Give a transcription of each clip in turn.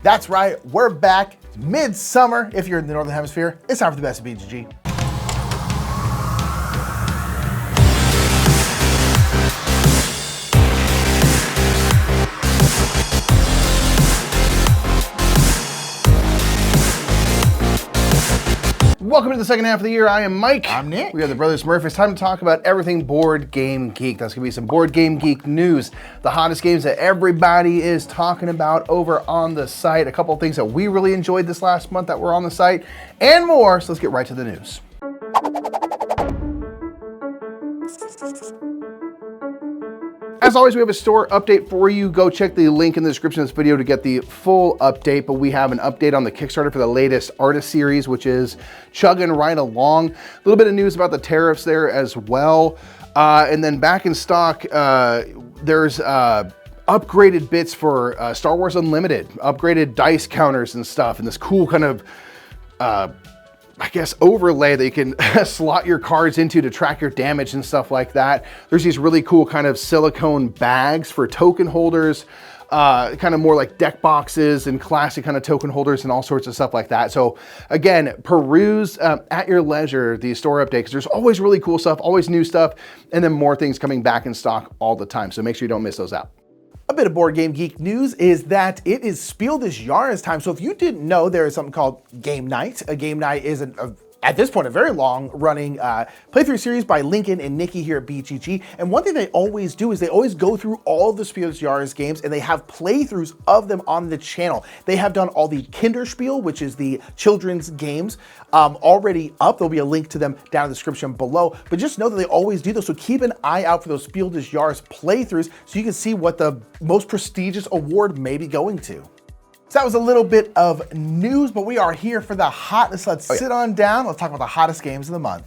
That's right, we're back midsummer. If you're in the Northern Hemisphere, it's time for the best of BGG. Welcome to the second half of the year. I am Mike. I'm Nick. We are the Brothers Murph. It's time to talk about everything Board Game Geek. That's going to be some Board Game Geek news, the hottest games that everybody is talking about over on the site, a couple of things that we really enjoyed this last month that were on the site, and more. So let's get right to the news. As always, we have a store update for you. Go check the link in the description of this video to get the full update, but we have an update on the Kickstarter for the latest artist series, which is chugging right along. A little bit of news about the tariffs there as well. And then back in stock, there's upgraded bits for Star Wars Unlimited, upgraded dice counters and stuff, and this cool kind of I guess overlay that you can slot your cards into to track your damage and stuff like that. There's these really cool kind of silicone bags for token holders, kind of more like deck boxes and classic kind of token holders and all sorts of stuff like that. So again, peruse at your leisure the store update, because there's always really cool stuff, always new stuff, and then more things coming back in stock all the time. So make sure you don't miss those out. A bit of Board Game Geek news is that it is Spiel this Jahres time. So if you didn't know, there is something called Game Night. A Game Night is at this point, a very long-running playthrough series by Lincoln and Nikki here at BGG. And one thing they always do is they always go through all of the Spiel des Jahres games, and they have playthroughs of them on the channel. They have done all the Kinderspiel, which is the children's games, already up. There'll be a link to them down in the description below. But just know that they always do those, so keep an eye out for those Spiel des Jahres playthroughs so you can see what the most prestigious award may be going to. So that was a little bit of news, but we are here for the hotness. Let's sit on down. Let's talk about the hottest games of the month.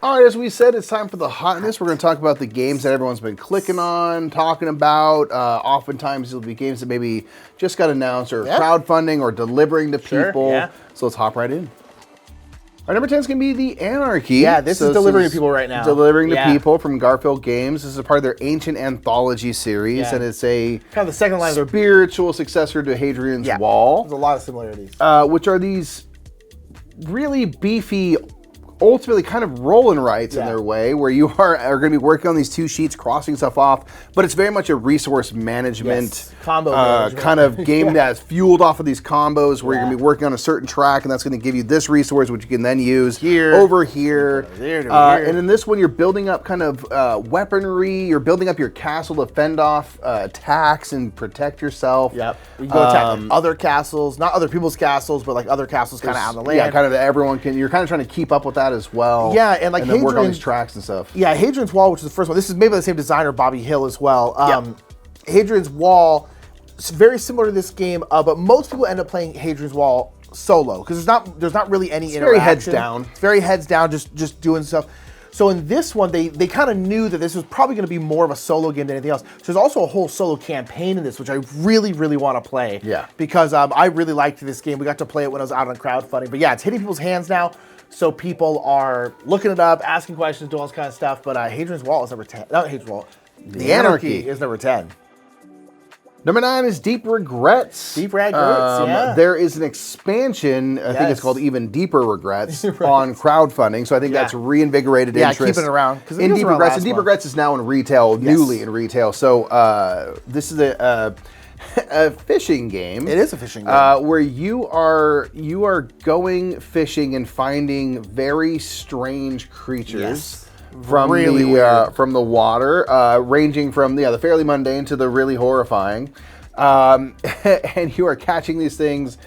All right, as we said, it's time for the hotness. We're going to talk about the games that everyone's been clicking on, talking about. Oftentimes, it'll be games that maybe just got announced or crowdfunding or delivering to people. Yeah. So let's hop right in. Our number 10 is going to be the Anarchy. Yeah, this is delivering to people right now. Delivering to people from Garphill Games. This is a part of their Ancient Anthology series, and it's a kind of the second line of their spiritual successor to Hadrian's Wall. There's a lot of similarities. Which are these really beefy, ultimately kind of roll and writes in their way, where you are going to be working on these two sheets, crossing stuff off, but it's very much a resource management, combo management kind of game that's fueled off of these combos, where you're going to be working on a certain track, and that's going to give you this resource, which you can then use over here. And in this one, you're building up kind of weaponry, you're building up your castle to fend off attacks and protect yourself. You can go attack other castles, not other people's castles, but like other castles kind of out on the land. Yeah, kind of everyone can, you're kind of trying to keep up with that as well. Yeah, and like then work on these tracks and stuff. Yeah, Hadrian's Wall, which is the first one. This is maybe the same designer, Bobby Hill, as well. Hadrian's Wall, it's very similar to this game, but most people end up playing Hadrian's Wall solo because there's not really any interaction. Very heads down. It's very heads down, just doing stuff. So in this one, they kind of knew that this was probably going to be more of a solo game than anything else. So there's also a whole solo campaign in this, which I really, really want to play. Yeah. Because I really liked this game. We got to play it when I was out on crowdfunding. But yeah, it's hitting people's hands now. So people are looking it up, asking questions, doing all this kind of stuff. But Hadrian's Wall is number 10. Not Hadrian's Wall. The Anarchy is number 10. Number 9 is Deep Regrets. Deep Regrets, There is an expansion, I think it's called Even Deeper Regrets, on crowdfunding. So I think that's reinvigorated interest. Yeah, keeping it around. In Deep Regrets. And Deep Regrets is now in retail, newly in retail. So this is a fishing game. It is a fishing game. Where you are going fishing and finding very strange creatures. From the water, ranging from the fairly mundane to the really horrifying, and you are catching these things,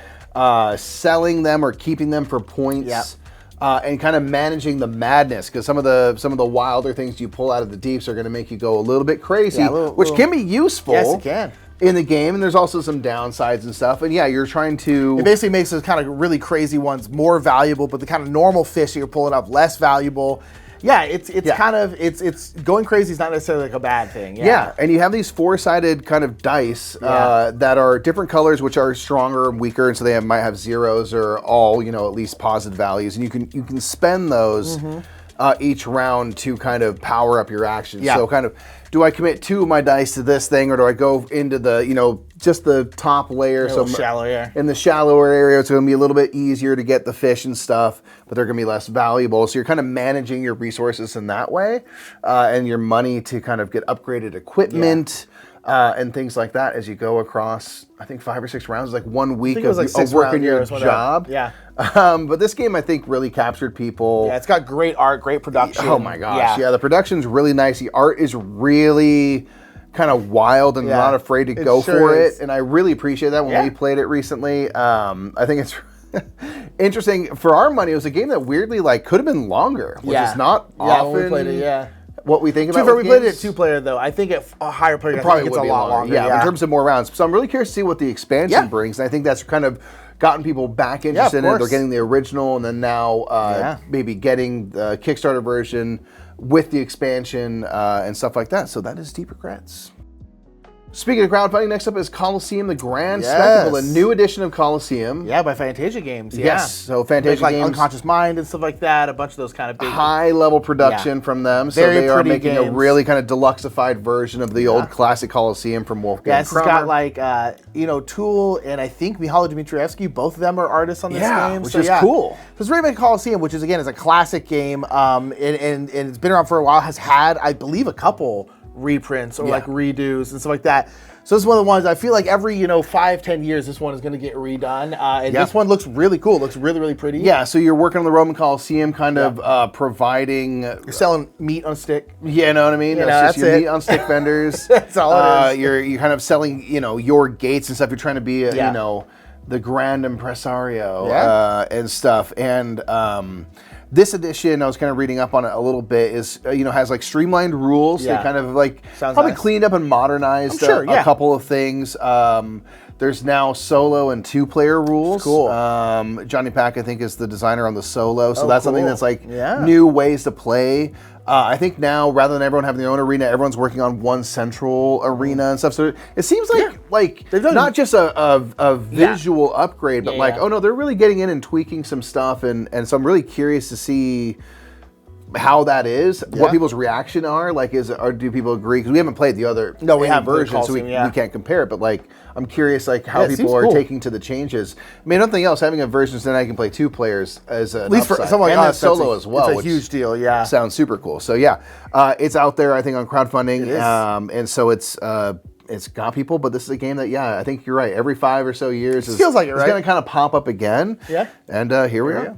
selling them or keeping them for points, and kind of managing the madness, because some of the wilder things you pull out of the deeps are going to make you go a little bit crazy, which can be useful. Yes, it can. In the game, and there's also some downsides and stuff. And you're trying to... It basically makes those kind of really crazy ones more valuable, but the kind of normal fish that you're pulling up less valuable. Yeah, it's kind of, it's going crazy is not necessarily like a bad thing. Yeah, and you have these four-sided kind of dice that are different colors, which are stronger and weaker, and so they might have zeros or all, at least positive values, and you can spend those each round to kind of power up your actions. So kind of, do I commit 2 of my dice to this thing, or do I go into the, you know, just the top layer? So shallow, yeah. In the shallower area, it's going to be a little bit easier to get the fish and stuff, but they're going to be less valuable. So you're kind of managing your resources in that way, and your money to kind of get upgraded equipment. And things like that as you go across, I think 5 or 6 rounds, like 1 week of working your job. Yeah. But this game, I think, really captured people. Yeah, it's got great art, great production. Oh my gosh. Yeah, the production's really nice. The art is really kind of wild and not afraid to go for it. And I really appreciate that when we played it recently. I think it's interesting. For our money, it was a game that weirdly could have been longer, which is not often. When we played it, what we think about. We played it at 2-player though. I think at a higher player, I think it's a lot longer. Yeah, in terms of more rounds. So I'm really curious to see what the expansion brings, and I think that's kind of gotten people back interested in it. They're getting the original, and then now maybe getting the Kickstarter version with the expansion and stuff like that. So that is Deep Regrets. Speaking of crowdfunding, next up is Colosseum, the Grand Spectacle, a new edition of Colosseum. Yeah, by Fantasia Games. Yeah. Yes, so Fantasia Games. Unconscious Mind and stuff like that, a bunch of those kind of big... high-level production from them. So Very they are pretty making games. a really kind of deluxeified version of the old classic Colosseum from Wolfgang. Yeah, it's Kramer. got Tool and I think Mihaly Dmitrievsky, both of them are artists on this game. Which is cool. So it's remake Colosseum, which is, again, is a classic game, and it's been around for a while, has had, I believe, a couple reprints or redos and stuff like that. So this is one of the ones I feel like every 5-10 years this one is going to get redone, and this one looks really cool. It looks really, really pretty. Yeah, so you're working on the Roman Colosseum, kind of providing. You're selling meat on a stick. Yeah, you know what I mean. That's your it. meat on stick vendors. That's all it is. You're kind of selling your gates and stuff. You're trying to be the grand impresario and stuff. And this edition, I was kind of reading up on it a little bit, is has streamlined rules. They kind of probably cleaned up and modernized a couple of things. There's now solo and 2-player rules. Cool. Johnny Pack, I think, is the designer on the solo, so that's something that's new ways to play. I think now, rather than everyone having their own arena, everyone's working on one central arena and stuff. So it seems like not just a visual upgrade, but oh no, they're really getting in and tweaking some stuff. And so I'm really curious to see how that is, what people's reaction are. Or do people agree? Because we haven't played the other version, so we can't compare it. But I'm curious how people are taking to the changes. I mean, nothing else, having a version so then I can play 2 players as an at least for upside. someone and like us, solo as well. It's a huge deal. Yeah, sounds super cool. So it's out there, I think, on crowdfunding, and so it's got people. But this is a game that I think you're right. Every 5 or so years, feels like it, right? It's going to kind of pop up again. Yeah, and here we are.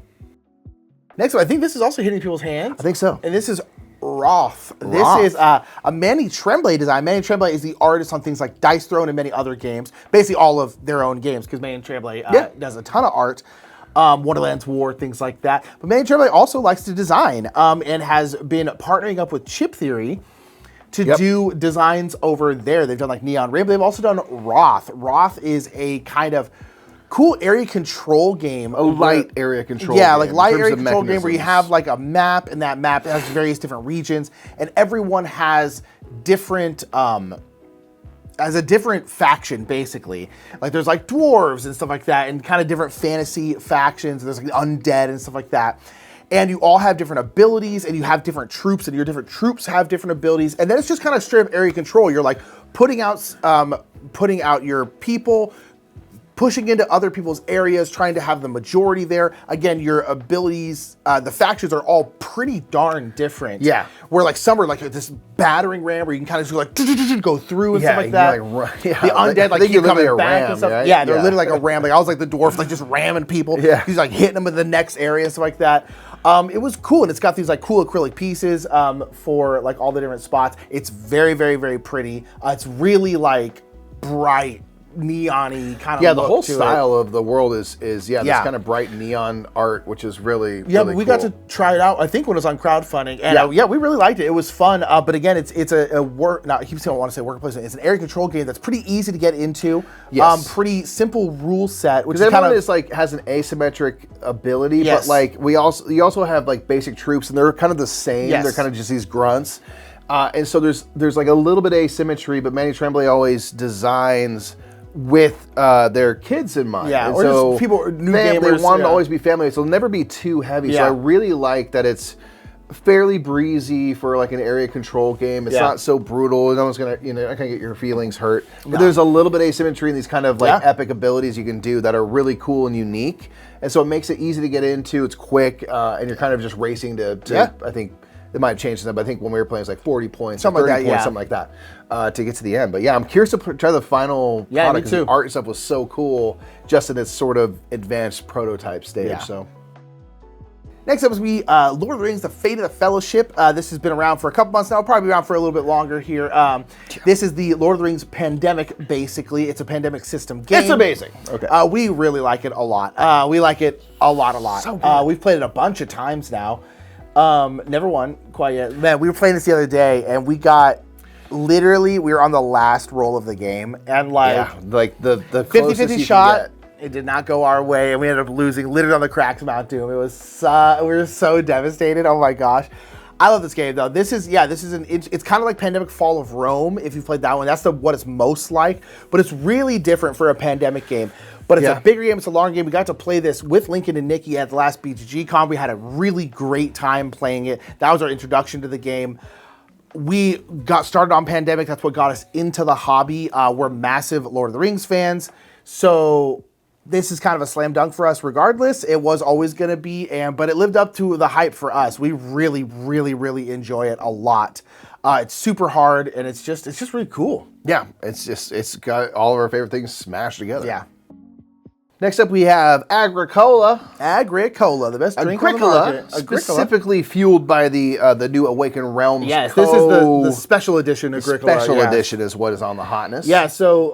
Next one, I think this is also hitting people's hands. I think so. And this is Wroth. This is a Manny Trembley design. Manny Trembley is the artist on things like Dice Throne and many other games. Basically all of their own games, because Manny Trembley does a ton of art. Wonderland's War, things like that. But Manny Trembley also likes to design and has been partnering up with Chip Theory to do designs over there. They've done Neon Rainbow. They've also done Wroth. Wroth is a kind of cool area control game. Light area control game. Light area control game where you have a map, and that map has various different regions, and everyone has different as a different faction, basically. There's dwarves and stuff like that, and kind of different fantasy factions. There's undead and stuff like that. And you all have different abilities, and you have different troops, and your different troops have different abilities. And then it's just kind of straight up area control. You're putting out your people, pushing into other people's areas, trying to have the majority there. Again, your abilities, the factions are all pretty darn different. Yeah. Where some are this battering ram where you can kind of just go through and stuff like that. The undead keep coming back and stuff. Right? Yeah, they're literally like a ram. I was the dwarf, just ramming people. Yeah. He's hitting them in the next area and stuff like that. It was cool, and it's got these cool acrylic pieces for all the different spots. It's very, very, very pretty. It's really bright, neon-y kind of the whole style of the world is this kind of bright neon art, which is really but we got to try it out, I think, when it was on crowdfunding, and we really liked it. It was fun, but again, it's a work, not, I keep saying I want to say work placement, it's an area control game that's pretty easy to get into. Pretty simple rule set, which is everyone is has an asymmetric ability, but you also have basic troops, and they're kind of the same. They're kind of just these grunts, and so there's a little bit of asymmetry, but Manny Trembley always designs with their kids in mind. Yeah, and or so just people, new gamers. They want to always be family, so it'll never be too heavy. So I really like that it's fairly breezy for like an area control game. It's not so brutal. No one's gonna, not gonna get your feelings hurt. But there's a little bit of asymmetry in these kind of like epic abilities you can do that are really cool and unique. And so it makes it easy to get into. It's quick, and you're kind of just racing to I think it might have changed them, but I think when we were playing it's like 40 points, something like that, something like that, to get to the end. But yeah, I'm curious to try the final product because the art and stuff was so cool, just in its sort of advanced prototype stage. So. Next up is Lord of the Rings, The Fate of the Fellowship. This has been around for a couple months now, probably around for a little bit longer here. This is the Lord of the Rings Pandemic, basically. It's a pandemic system game. It's amazing. Okay. We really like it a lot. We like it a lot. So good. We've played it a bunch of times now. Never won quite yet. Man, we were playing this the other day, and we were on the last roll of the game, and like the 50-50 shot. It did not go our way, and we ended up losing literally on the cracks of Mount Doom. It was we were so devastated. Oh my gosh, I love this game though. It's kind of like Pandemic Fall of Rome. If you've played that one, that's what it's most like. But it's really different for a pandemic game. But it's a bigger game. It's a long game. We got to play this with Lincoln and Nikki at the last BGG Con. We had a really great time playing it. That was our introduction to the game. We got started on Pandemic. That's what got us into the hobby. We're massive Lord of the Rings fans, so this is kind of a slam dunk for us regardless. It was always going to be, but it lived up to the hype for us. We really, really, really enjoy it a lot. It's super hard, and it's just really cool. Yeah, it's got all of our favorite things smashed together. Yeah. Next up, we have Agricola. Agricola, the best drink on the market. Specifically fueled by the new Awakened Realms. Yes, this is the special edition Agricola. Special edition is what is on the hotness. Yeah, so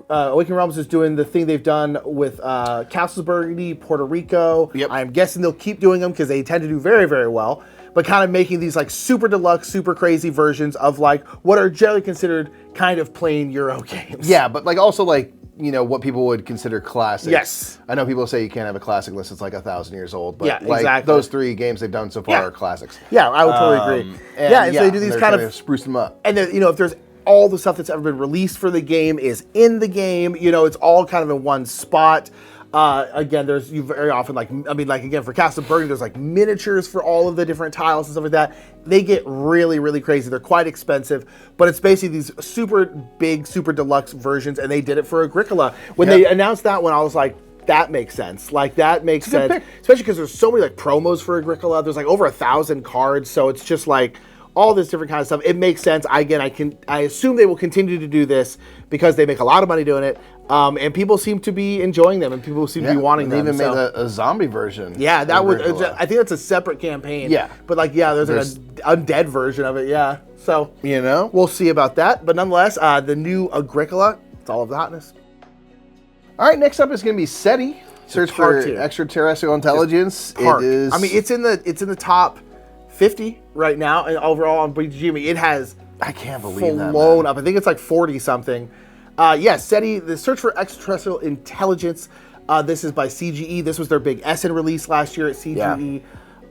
Awakened Realms is doing the thing they've done with Castles Burgundy, Puerto Rico. Yep. I'm guessing they'll keep doing them because they tend to do very, very well. But kind of making these like super deluxe, super crazy versions of like what are generally considered kind of plain Euro games. Yeah, but like also like, what people would consider classics. Yes. I know people say you can't have a classic list that's like 1,000 years old, but exactly. Those 3 games they've done so far are classics. Yeah, I would totally agree. And so they do these kind of spruce them up. And if there's all the stuff that's ever been released for the game is in the game, it's all kind of in one spot. Again, you very often again for Castle Burgundy, there's like miniatures for all of the different tiles and stuff like that. They get really, really crazy. They're quite expensive, but it's basically these super big, super deluxe versions, and they did it for Agricola. When they announced that one, I was like, that makes sense. Like that makes sense, especially because there's so many like promos for Agricola. There's like over 1,000 cards, so it's just like all this different kind of stuff. It makes sense. I assume they will continue to do this because they make a lot of money doing it. And people seem to be enjoying them, and people seem to be wanting them. They even made a zombie version. Yeah, that would. I think that's a separate campaign. Yeah, but there's an undead version of it. Yeah, so we'll see about that. But nonetheless, the new Agricola, it's all of the hotness. All right, next up is going to be SETI. Search for Extraterrestrial Intelligence. It is. I mean, it's in the top 50 right now, and overall on BGG. I mean, it has. I can't believe that. Flown up. I think it's like 40 something. SETI, the Search for Extraterrestrial Intelligence. This is by CGE. This was their big Essen release last year at CGE. Yeah.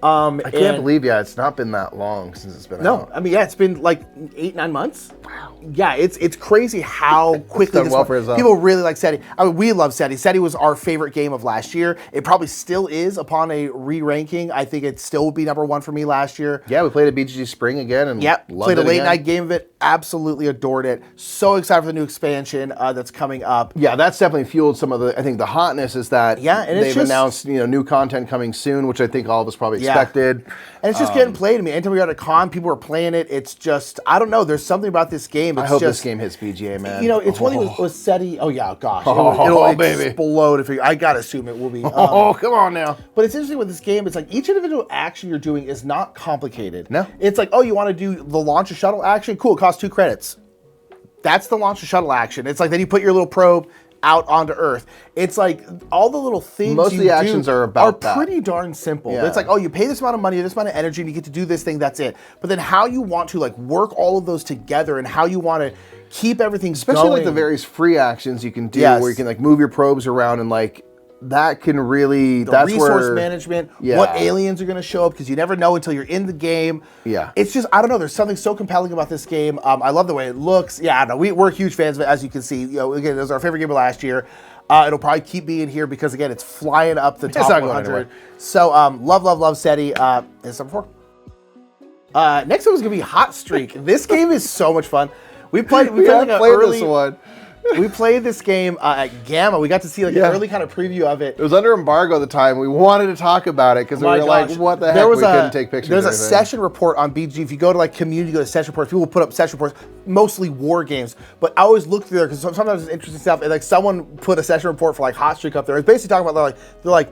I can't believe, it's not been that long since it's been out. No, I mean, it's been like 8-9 months. Wow. Yeah, it's crazy how quickly this people really like SETI. I mean, we love SETI. SETI was our favorite game of last year. It probably still is upon a re-ranking. I think it still would be #1 for me last year. Yeah, we played at BGG Spring again and loved played it a late night game of it. Absolutely adored it. So excited for the new expansion that's coming up. Yeah, that's definitely fueled some of the. I think the hotness is that they've announced new content coming soon, which I think all of us probably expected. And it's just getting played. I mean, anytime we got a con, people are playing it. It's just, I don't know. There's something about this game. I hope this game hits BGA, man. It's one thing with SETI. Oh, yeah, gosh. It'll explode. I got to assume it will be. Come on now. But it's interesting with this game. It's like each individual action you're doing is not complicated. No. It's like, you want to do the launch a shuttle action? Cool, it costs 2 credits. That's the launch a shuttle action. It's like then you put your little probe out onto Earth. It's like all the little things most of the actions are pretty darn simple. Yeah. It's like, you pay this amount of money, this amount of energy, and you get to do this thing, that's it. But then how you want to work all of those together and how you want to keep everything especially going. The various free actions you can do where you can move your probes around and that can really that's resource management, what aliens are going to show up because you never know until you're in the game. Yeah, it's just I don't know. There's something so compelling about this game. I love the way it looks. Yeah, I know we're huge fans of it, as you can see. Again, it was our favorite game of last year. It'll probably keep being here because again, it's flying up the top 100. So love SETI. It's #4. Next one is gonna be Hot Streak. This game is so much fun. We played played this one. We played this game at Gamma. We got to see like an early kind of preview of it. It was under embargo at the time. We wanted to talk about it because we were like, what the heck? We couldn't take pictures. There's a session report on BGG. If you go to like community, go to session reports, people will put up session reports, mostly war games. But I always look through there because sometimes it's interesting stuff. And like someone put a session report for like Hot Streak up there. It's basically talking about they're like,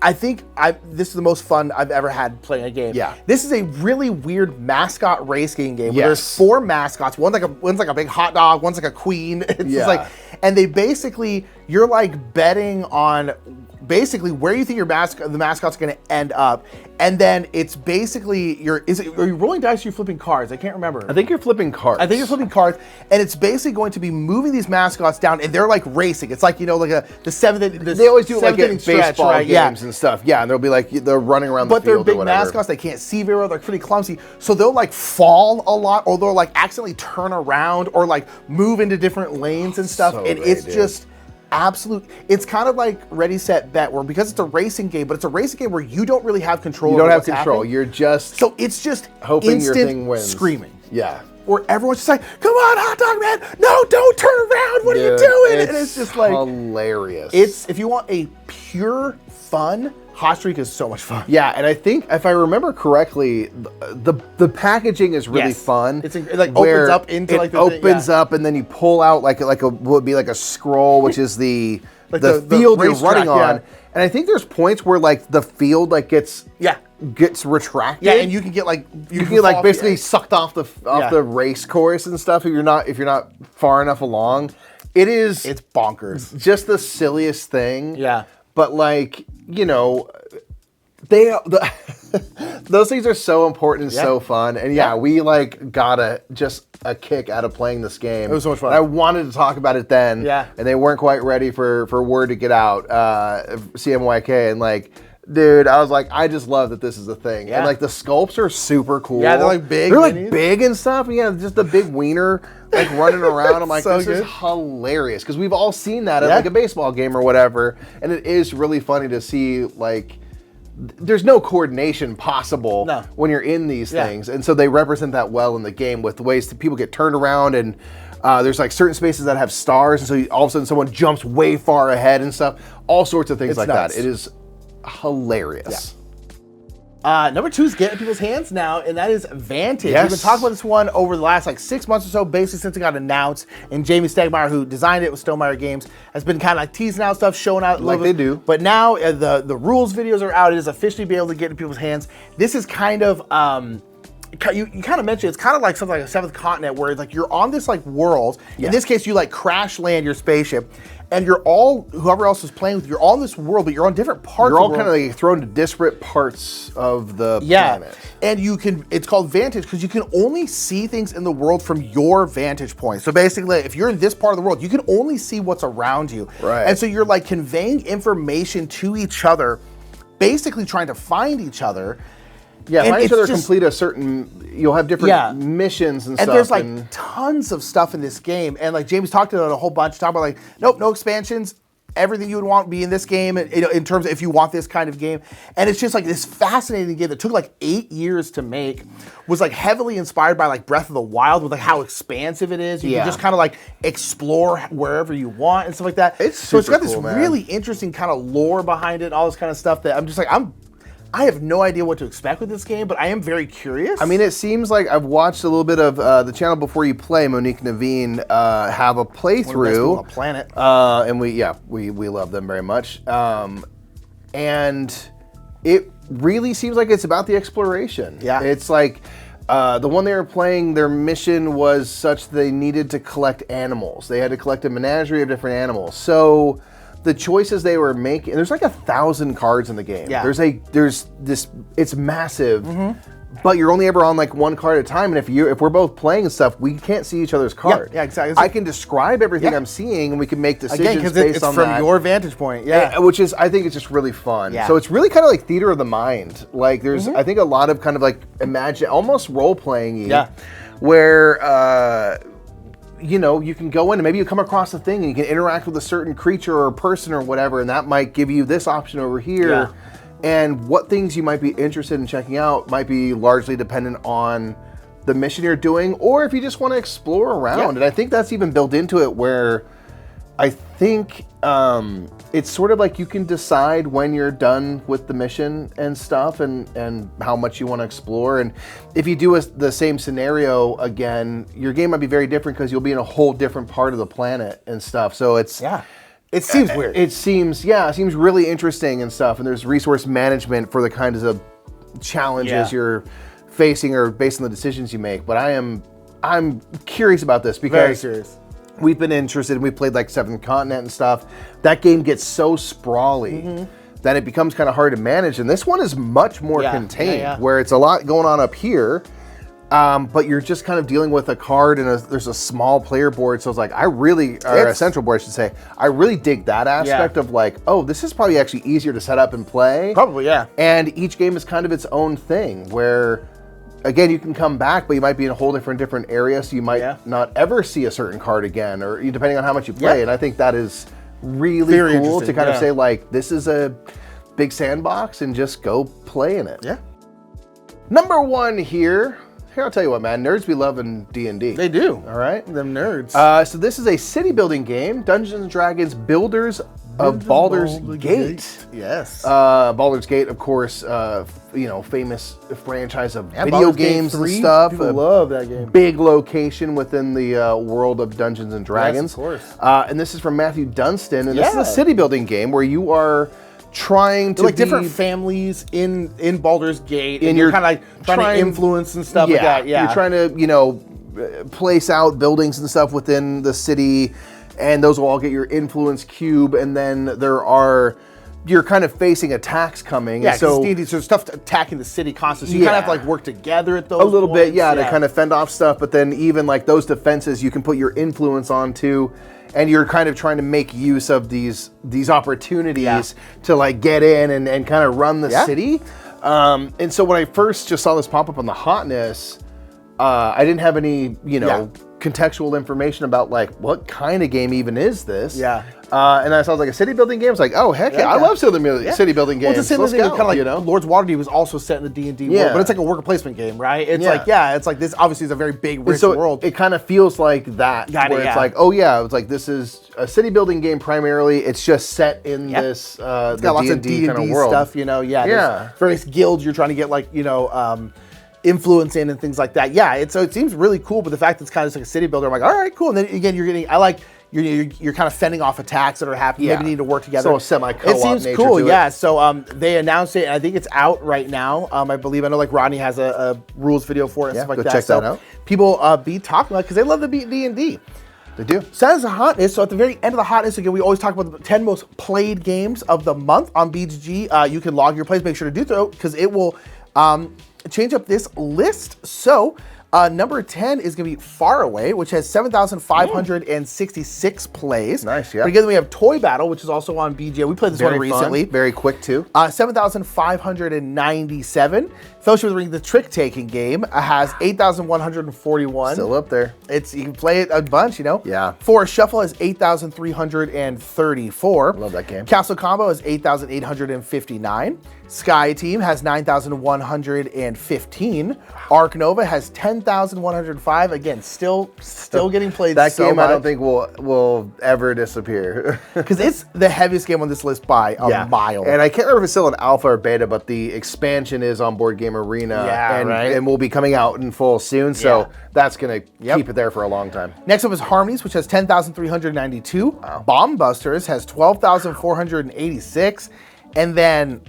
I think this is the most fun I've ever had playing a game. Yeah. This is a really weird mascot race game where there's 4 mascots. One's like a big hot dog, one's like a queen. It's just like, and they basically, you're like betting on basically where you think the mascot's gonna end up. And then it's basically, are you rolling dice or are you flipping cards? I can't remember. I think you're flipping cards. I think you're flipping cards, and it's basically going to be moving these mascots down, and they're like racing. It's like, like the seventh. They always do like at baseball right? games and stuff. Yeah, and they'll be like, they're running around the field. But they're big mascots. They can't see very well. They're pretty clumsy. So they'll like fall a lot, or they'll like accidentally turn around, or like move into different lanes and stuff. And it's just absolute. It's kind of like Ready, Set, Bet, where because it's a racing game, but it's a racing game where you don't really have control. You don't have control. Happening. You're just it's just hoping your thing wins. Screaming. Yeah. Where everyone's just like, come on, hot dog man, no, don't turn around. What are you doing? And it's just like hilarious. If you want a pure fun, Hot Streak is so much fun. Yeah, and I think if I remember correctly, the packaging is really fun. It like opens up into like the opens up and then you pull out like would be like a scroll, which is the field you're running on. And I think there's points where like the field like gets retracted. Yeah, and you can get like basically sucked off the race course and stuff if you're not far enough along. It's bonkers. Just the silliest thing. Yeah. But like, those things are so important and so fun. And we like got a kick out of playing this game. It was so much fun. And I wanted to talk about it then. Yeah. And they weren't quite ready for word to get out, CMYK. And like, dude, I was like, I just love that this is a thing. Yeah. And like the sculpts are super cool. Yeah, they're like big. They're like big and stuff. Yeah, just the big wiener like running around. I'm like, this is hilarious. Because we've all seen that at like a baseball game or whatever. And it is really funny to see like, there's no coordination possible when you're in these things. And so they represent that well in the game with the ways that people get turned around and there's like certain spaces that have stars. And so all of a sudden someone jumps way far ahead and stuff. All sorts of things that. It is hilarious. Number 2 is getting people's hands now, and that is Vantage. Yes. We've been talking about this one over the last like 6 months or so, basically since it got announced. And Jamey Stegmaier, who designed it with Stonemaier Games, has been kind of like teasing out stuff, showing out like they do. But now the rules videos are out. It is officially be able to get in people's hands. This is kind of you kind of mentioned it's kind of like something like a Seventh Continent, where it's like you're on this like world. In this case, you like crash land your spaceship. And you're all, whoever else is playing with you, you're all in this world, but you're on different parts of the world. You're all kind of like thrown to disparate parts of the planet. And it's called Vantage because you can only see things in the world from your vantage point. So basically, if you're in this part of the world, you can only see what's around you. Right. And so you're like conveying information to each other, basically trying to find each other. Yeah, find each other, complete a certain, you'll have different missions and stuff. And there's like tons of stuff in this game. And like Jamie's talked about it a whole bunch, talking about like, nope, no expansions. Everything you would want be in this game, in terms of if you want this kind of game. And it's just like this fascinating game that took like 8 years to make, was like heavily inspired by like Breath of the Wild with like how expansive it is. You can just kind of like explore wherever you want and stuff like that. So it's got this really interesting kind of lore behind it, all this kind of stuff that I'm just like, I have no idea what to expect with this game, but I am very curious. I mean, it seems like I've watched a little bit of the channel Before You Play, Monique Naveen, have a playthrough. On the planet. And we love them very much. And it really seems like it's about the exploration. Yeah. It's like the one they were playing, their mission was such they needed to collect animals. They had to collect a menagerie of different animals. So the choices they were making, there's like 1,000 cards in the game. Yeah. There's this, it's massive, but you're only ever on like one card at a time. And if we're both playing and stuff, we can't see each other's cards. Yeah, exactly. I can describe everything I'm seeing and we can make decisions based on that. It's from your vantage point. Yeah. Which is, I think it's just really fun. Yeah. So it's really kind of like theater of the mind. Like there's, I think a lot of kind of like almost role-playing-y. Yeah. Where, you can go in and maybe you come across a thing and you can interact with a certain creature or person or whatever, and that might give you this option over here. And what things you might be interested in checking out might be largely dependent on the mission you're doing, or if you just want to explore around. And I think that's even built into it, where I think it's sort of like you can decide when you're done with the mission and stuff, and how much you want to explore. And if you do the same scenario again, your game might be very different because you'll be in a whole different part of the planet and stuff. So it's it seems weird. It seems really interesting and stuff. And there's resource management for the kinds of challenges you're facing or based on the decisions you make. But I'm curious about this because very serious. We've been interested, and we played like Seventh Continent and stuff. That game gets so sprawly that it becomes kind of hard to manage. And this one is much more contained, where it's a lot going on up here, but you're just kind of dealing with a card, and there's a small player board. So it's like, or a central board, I should say. I really dig that aspect of like, oh, this is probably actually easier to set up and play. Probably, yeah. And each game is kind of its own thing, where again, you can come back, but you might be in a whole different area, so you might not ever see a certain card again, or depending on how much you play. And I think that is really cool to kind of say, like, this is a big sandbox, and just go play in it. Yeah. Number one here, I'll tell you what, man, nerds be loving D&D. They do. All right? Them nerds. So this is a city building game, Dungeons & Dragons Builders of Baldur's Gate. Yes. Baldur's Gate, of course, famous franchise of video Baldur's games Gate 3, and stuff. People love that game. Big location within the world of Dungeons and Dragons. Yes, of course. And this is from Matthew Dunstan, and this is a city building game where you are trying to like different families in Baldur's Gate, and you're kind of like trying to influence and stuff like that. Yeah, you're trying to place out buildings and stuff within the city, and those will all get your influence cube, and then you're kind of facing attacks coming. Yeah, so there's stuff attacking the city constantly. So you kind of have to like work together at those a little points. bit, to kind of fend off stuff. But then even like those defenses, you can put your influence onto, and you're kind of trying to make use of these opportunities to like get in and kind of run the city. And so when I first just saw this pop up on the Hotness, I didn't have any contextual information about like what kind of game even is this. And that sounds like a city building game. It's like, oh heck yeah, I love city building games. Well, it's the same thing, kind of like Lord's Waterdeep was also set in the D&D world, but it's like a worker placement game, right? It's it's like this obviously is a very big, rich world. It kind of feels like that, it's like, oh yeah, it's like this is a city building game primarily. It's just set in this it's got lots of D&D kind of world stuff, there's various guilds you're trying to get like, influence in and things like that. So it seems really cool, but the fact that it's kind of just like a city builder, I'm like, all right, cool. And then again, you're kind of fending off attacks that are happening. Maybe you need to work together. So a semi-co-op. It seems cool, So they announced it, and I think it's out right now. I believe. I know like Rodney has a rules video for it and stuff like that. Check that out. People be talking about it because they love the D&D. They do. So that is the Hotness. So at the very end of the Hotness, again, we always talk about the 10 most played games of the month on BGG. You can log your plays. Make sure to do so because it will change up this list. So number 10 is going to be Far Away, which has 7,566 plays. Nice, yeah. But again, we have Toy Battle, which is also on BGG. We played this one recently. Very quick, too. 7,597. Fellowship of the Ring, the trick-taking game, has 8,141. Still up there. You can play it a bunch, Yeah. Forest Shuffle has 8,334. Love that game. Castle Combo has 8,859. Sky Team has 9,115. Arc Nova has 10,105. Again, still getting played. That so game much. I don't think will ever disappear. Because it's the heaviest game on this list by a mile. And I can't remember if it's still an alpha or beta, but the expansion is on Board Game Arena. And will be coming out in full soon. So that's going to keep it there for a long time. Next up is Harmonies, which has 10,392. Wow. Bomb Busters has 12,486. And then,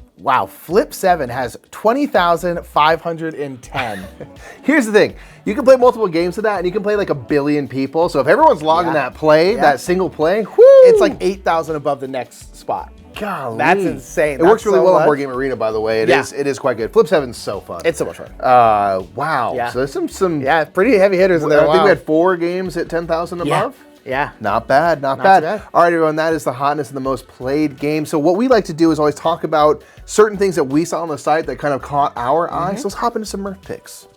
Flip 7 has 20,510. Here's the thing. You can play multiple games of that, and you can play like 1 billion people. So if everyone's logging that single play, it's like 8,000 above the next spot. Golly. That's insane. It works really well on Board Game Arena, by the way. It is quite good. Flip 7's so fun. It's so much fun. Wow. Yeah. So there's some pretty heavy hitters in there. I think we had 4 games at 10,000 above. Yeah. Not bad. Not bad. All right, everyone, that is the Hotness and the most played game. So what we like to do is always talk about certain things that we saw on the site that kind of caught our eye. So let's hop into some Murph Picks.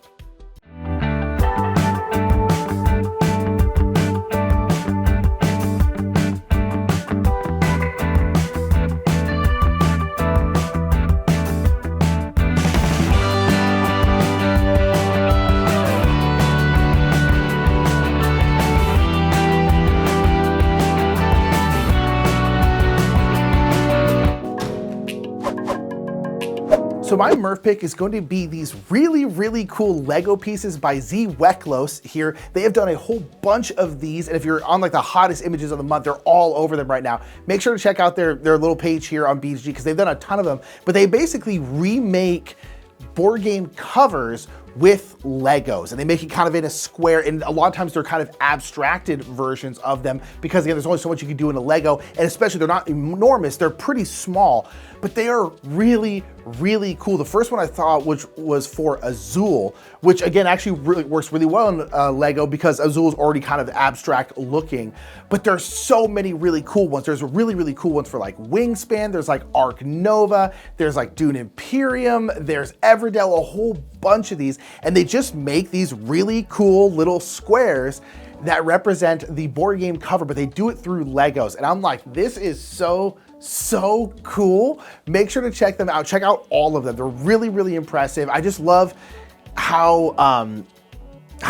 So my Murph pick is going to be these really cool Lego pieces by Zweklos here. They have done a whole bunch of these, and if you're on like the hottest images of the month, they're all over them right now. Make sure to check out their little page here on BGG because they've done a ton of them, but they basically remake board game covers with Legos, and they make it kind of in a square, and a lot of times they're kind of abstracted versions of them because again, there's only so much you can do in a Lego, and especially they're not enormous, they're pretty small, but they are really cool. The first one I thought, which was for Azul, which again actually really works really well in Lego because Azul is already kind of abstract looking, but there's so many really cool ones. There's really cool ones for like Wingspan, there's like Arc Nova, there's like Dune Imperium, there's Everdell, a whole bunch of these, and they just make these really cool little squares that represent the board game cover, but they do it through Legos, and I'm like, this is so cool. Make sure to check them out. Check out all of them. They're really impressive. I just love how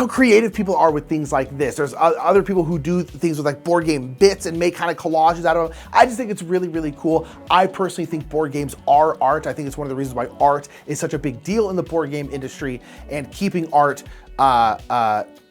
creative people are with things like this. There's other people who do things with like board game bits and make kind of collages out of them. I just think it's really cool. I personally think board games are art. I think it's one of the reasons why art is such a big deal in the board game industry, and keeping art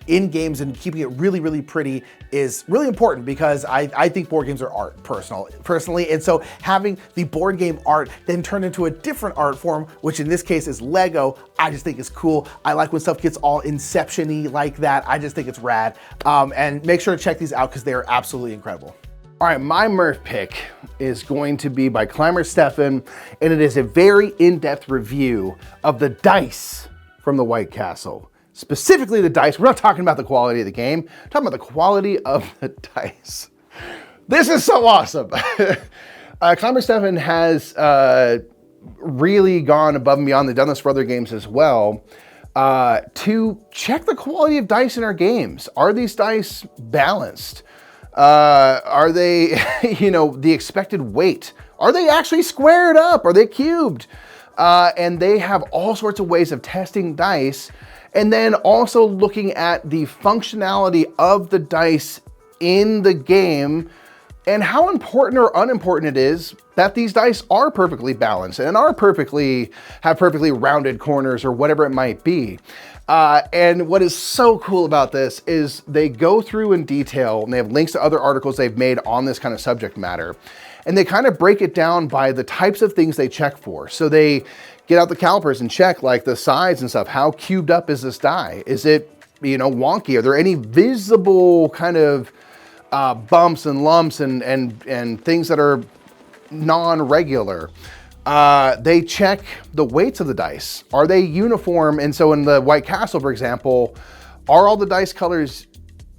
in games and keeping it really pretty is really important because I think board games are art personally. And so having the board game art then turned into a different art form, which in this case is Lego, I just think is cool. I like when stuff gets all Inception-y like that. I just think it's rad. And make sure to check these out because they are absolutely incredible. All right, my Murph pick is going to be by Kramer Stefan, and it is a very in-depth review of the dice from the White Castle. Specifically the dice. We're not talking about the quality of the game, we're talking about the quality of the dice. This is so awesome. Kramer Stefan has really gone above and beyond. They've done this for other games as well, to check the quality of dice in our games. Are these dice balanced? Are they, the expected weight? Are they actually squared up? Are they cubed? And they have all sorts of ways of testing dice, and then also looking at the functionality of the dice in the game and how important or unimportant it is that these dice are perfectly balanced and have perfectly rounded corners or whatever it might be. And what is so cool about this is they go through in detail, and they have links to other articles they've made on this kind of subject matter, and they kind of break it down by the types of things they check for. So they get out the calipers and check like the size and stuff. How cubed up is this die? Is it, wonky? Are there any visible kind of bumps and lumps and things that are non-regular? They check the weights of the dice. Are they uniform? And so in the White Castle, for example, are all the dice colors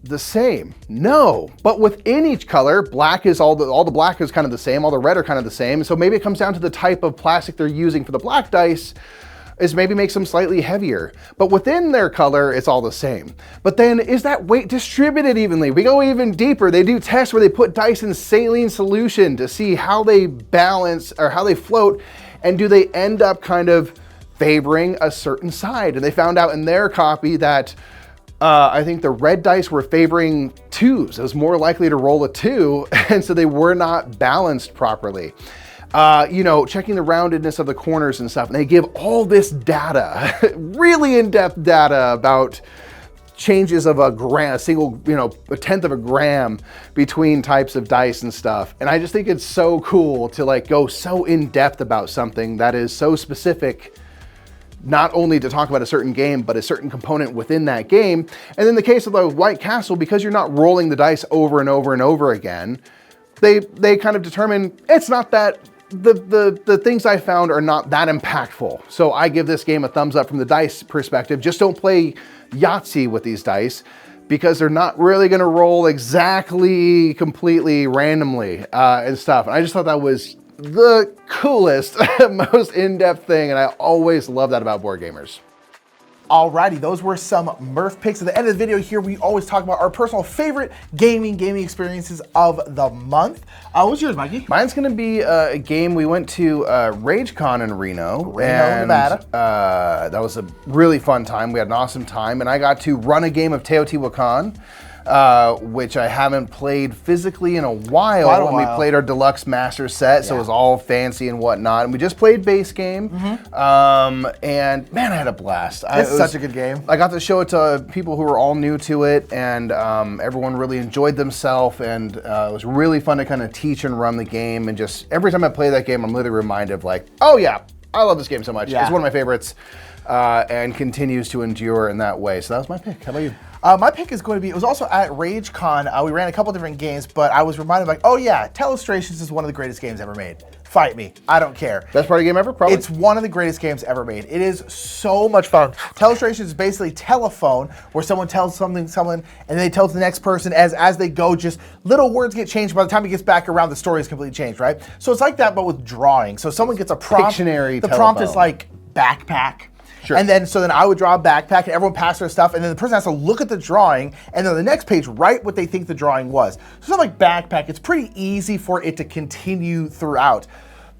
the same? No, but within each color, black is all the black is kind of the same, all the red are kind of the same. So maybe it comes down to the type of plastic they're using for the black dice is maybe makes them slightly heavier, but within their color, it's all the same. But then is that weight distributed evenly? We go even deeper. They do tests where they put dice in saline solution to see how they balance or how they float, and do they end up kind of favoring a certain side? And they found out in their copy that I think the red dice were favoring twos. It was more likely to roll a 2, and so they were not balanced properly. Checking the roundedness of the corners and stuff. And they give all this data, really in-depth data about changes of a gram, a tenth of a gram between types of dice and stuff. And I just think it's so cool to like go so in-depth about something that is so specific, not only to talk about a certain game, but a certain component within that game. And in the case of the White Castle, because you're not rolling the dice over and over and over again, they kind of determine it's not that, the things I found are not that impactful. So I give this game a thumbs up from the dice perspective. Just don't play Yahtzee with these dice because they're not really gonna roll exactly, completely randomly and stuff. And I just thought that was the coolest, most in-depth thing, and I always love that about board gamers. Alrighty, those were some Murph picks. At the end of the video here, we always talk about our personal favorite gaming experiences of the month. What's yours, Mikey? Mine's gonna be a game we went to RageCon in Reno, Nevada. That was a really fun time. We had an awesome time, and I got to run a game of Teotihuacan. which I haven't played physically in a while. We played our deluxe master set, so it was all fancy and whatnot. And we just played base game, and man, I had a blast. It's such a good game. I got to show it to people who were all new to it, and everyone really enjoyed themselves, and it was really fun to kind of teach and run the game. And just every time I play that game, I'm literally reminded of like, oh yeah, I love this game so much. It's one of my favorites, and continues to endure in that way. So that was my pick. How about you? My pick is going to be, it was also at RageCon. We ran a couple different games, but I was reminded like, oh yeah, Telestrations is one of the greatest games ever made. Fight me, I don't care. Best party game ever, probably? It's one of the greatest games ever made. It is so much fun. Telestrations is basically telephone, where someone tells someone, and then they tell it to the next person as they go, just little words get changed. By the time it gets back around, the story is completely changed, right? So it's like that, but with drawing. So someone gets a prompt. Pictionary the prompt is like backpack. Sure. And then, so then I would draw a backpack and everyone passed their stuff, and then the person has to look at the drawing, and then on the next page, write what they think the drawing was. So it's not like backpack, it's pretty easy for it to continue throughout.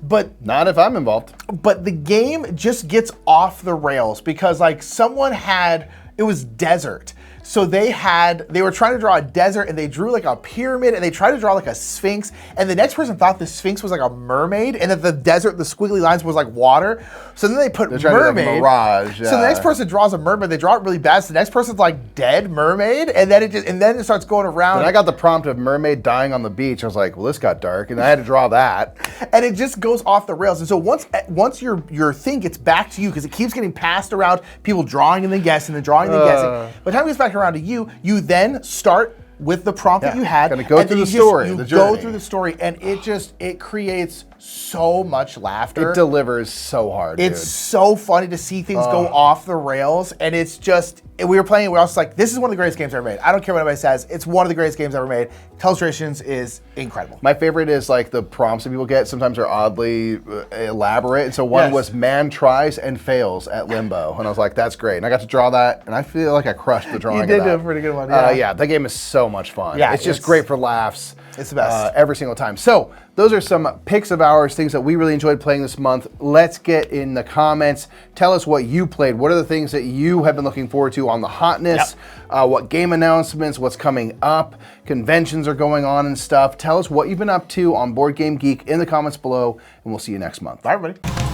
But not if I'm involved. But the game just gets off the rails because like someone had, it was desert. So they were trying to draw a desert and they drew like a pyramid and they tried to draw like a sphinx, and the next person thought the sphinx was like a mermaid and that the desert, the squiggly lines was like water. So then they put mermaid. Like mirage. So the next person draws a mermaid, they draw it really bad. So the next person's like dead mermaid, and then it starts going around. When I got the prompt of mermaid dying on the beach, I was like, well, this got dark, and I had to draw that. And it just goes off the rails. And so once your thing gets back to you, because it keeps getting passed around, people drawing and then guessing and drawing and then guessing. By the time it gets back around to you, you then start with the prompt that you had. Gonna go through the story, the journey. Go through the story, and it creates so much laughter. It delivers so hard, It's so funny to see things go off the rails, and it's just, we were playing, we're also like, this is one of the greatest games ever made. I don't care what anybody says, it's one of the greatest games ever made. Telestrations is incredible. My favorite is like the prompts that people get sometimes are oddly elaborate. And so one was man tries and fails at limbo. And I was like, that's great. And I got to draw that, and I feel like I crushed the drawing of that. You did do a pretty good one, yeah, that game is so much fun. Yeah, it's just great for laughs. It's the best. Every single time. So those are some picks of ours, things that we really enjoyed playing this month. Let's get in the comments. Tell us what you played. What are the things that you have been looking forward to on the Hotness? What game announcements, what's coming up, conventions are going on and stuff. Tell us what you've been up to on BoardGameGeek in the comments below, and we'll see you next month. Bye, everybody.